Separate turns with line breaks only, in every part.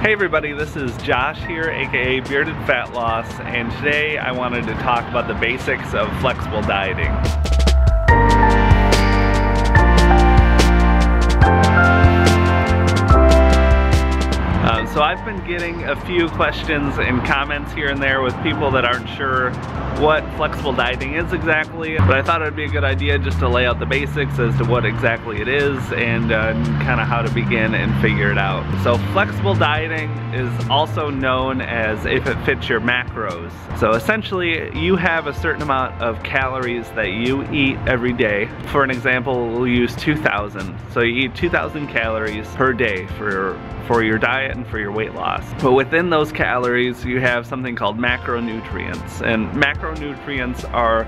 Hey everybody, this is Josh here, aka Bearded Fat Loss, and today I wanted to talk about the basics of flexible dieting. So I've been getting a few questions and comments here and there with people that aren't sure what flexible dieting is exactly, but I thought it would be a good idea just to lay out the basics as to what exactly it is and kind of how to begin and figure it out. So flexible dieting is also known as if it fits your macros. So essentially you have a certain amount of calories that you eat every day. For an example, we'll use 2,000. So you eat 2,000 calories per day for your diet and for your weight loss. But within those calories, you have something called macronutrients. And macronutrients are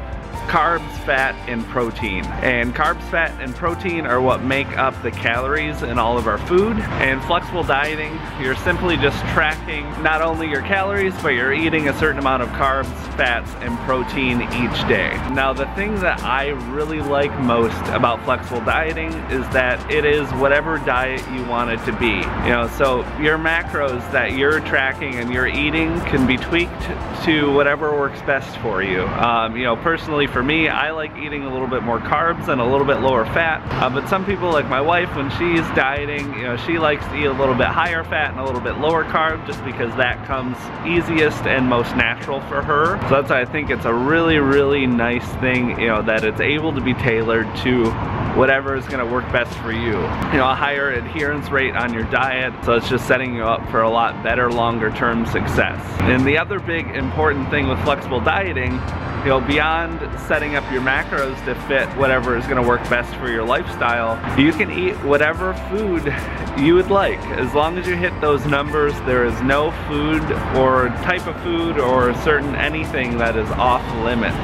carbs, fat, and protein. And carbs, fat, and protein are what make up the calories in all of our food. And flexible dieting, you're simply just tracking not only your calories, but you're eating a certain amount of carbs, fats, and protein each day. Now, the thing that I really like most about flexible dieting is that it is whatever diet you want it to be. You know, so your macros that you're tracking and you're eating can be tweaked to whatever works best for you. You know, personally for me, I like eating a little bit more carbs and a little bit lower fat, but some people like my wife, when she's dieting, you know, she likes to eat a little bit higher fat and a little bit lower carb just because that comes easiest and most natural for her. So that's why I think it's a really, really nice thing, you know, that it's able to be tailored to whatever is going to work best for you. You know, a higher adherence rate on your diet, so it's just setting you up for a lot better longer term success. And the other big important thing with flexible dieting, you know, beyond setting up your macros to fit whatever is going to work best for your lifestyle, you can eat whatever food you would like. As long as you hit those numbers, there is no food or type of food or certain anything that is off limits.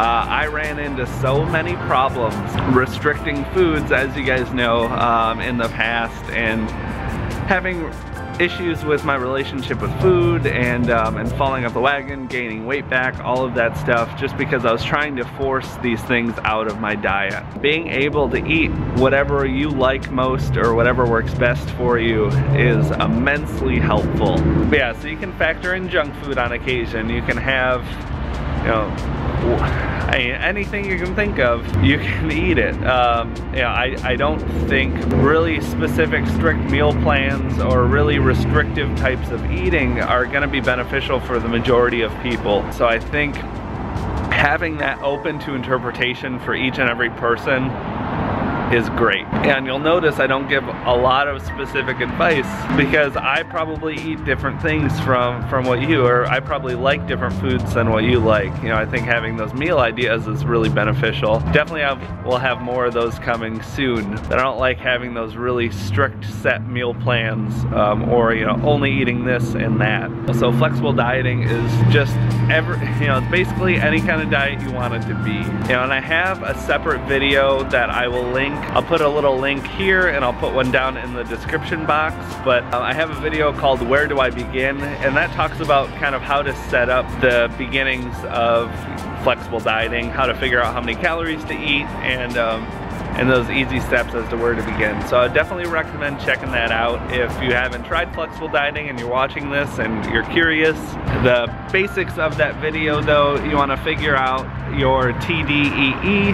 I ran into so many problems restricting foods, as you guys know, in the past, and having issues with my relationship with food and falling off the wagon, gaining weight back, all of that stuff, just because I was trying to force these things out of my diet. Being able to eat whatever you like most or whatever works best for you is immensely helpful. But yeah, so you can factor in junk food on occasion. You can have, you know, anything you can think of, you can eat it. You know, I don't think really specific strict meal plans or really restrictive types of eating are going to be beneficial for the majority of people. So I think having that open to interpretation for each and every person is great. And you'll notice I don't give a lot of specific advice because I probably eat different things from what you, or I probably like different foods than what you like. You know, I think having those meal ideas is really beneficial. Definitely we'll have more of those coming soon, but I don't like having those really strict set meal plans or, you know, only eating this and that. So flexible dieting is just you know, it's basically any kind of diet you want it to be. You know, and I have a separate video that I will link. I'll put a little link here and I'll put one down in the description box, but I have a video called Where Do I Begin? And that talks about kind of how to set up the beginnings of flexible dieting, how to figure out how many calories to eat, and those easy steps as to where to begin. So I definitely recommend checking that out if you haven't tried flexible dieting and you're watching this and you're curious. The basics of that video though, you want to figure out your TDEE,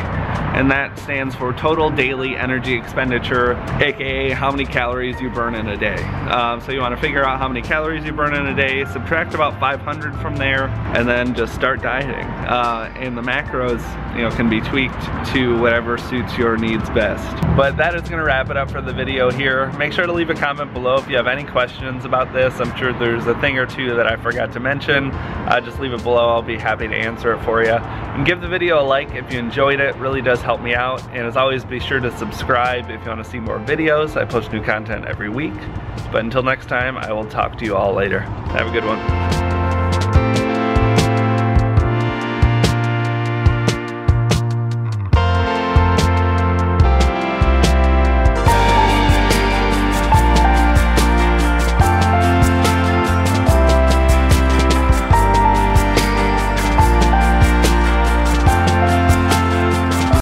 and that stands for total daily energy expenditure, aka how many calories you burn in a day. So you want to figure out how many calories you burn in a day, subtract about 500 from there, and then just start dieting. And the macros, you know, can be tweaked to whatever suits your needs best. But that is going to wrap it up for the video here. Make sure to leave a comment below if you have any questions about this. I'm sure there's a thing or two that I forgot to mention. Just leave it below. I'll be happy to answer it for you. And give the video a like if you enjoyed it. It really does help me out. And as always, be sure to subscribe if you want to see more videos. I post new content every week. But until next time, I will talk to you all later. Have a good one.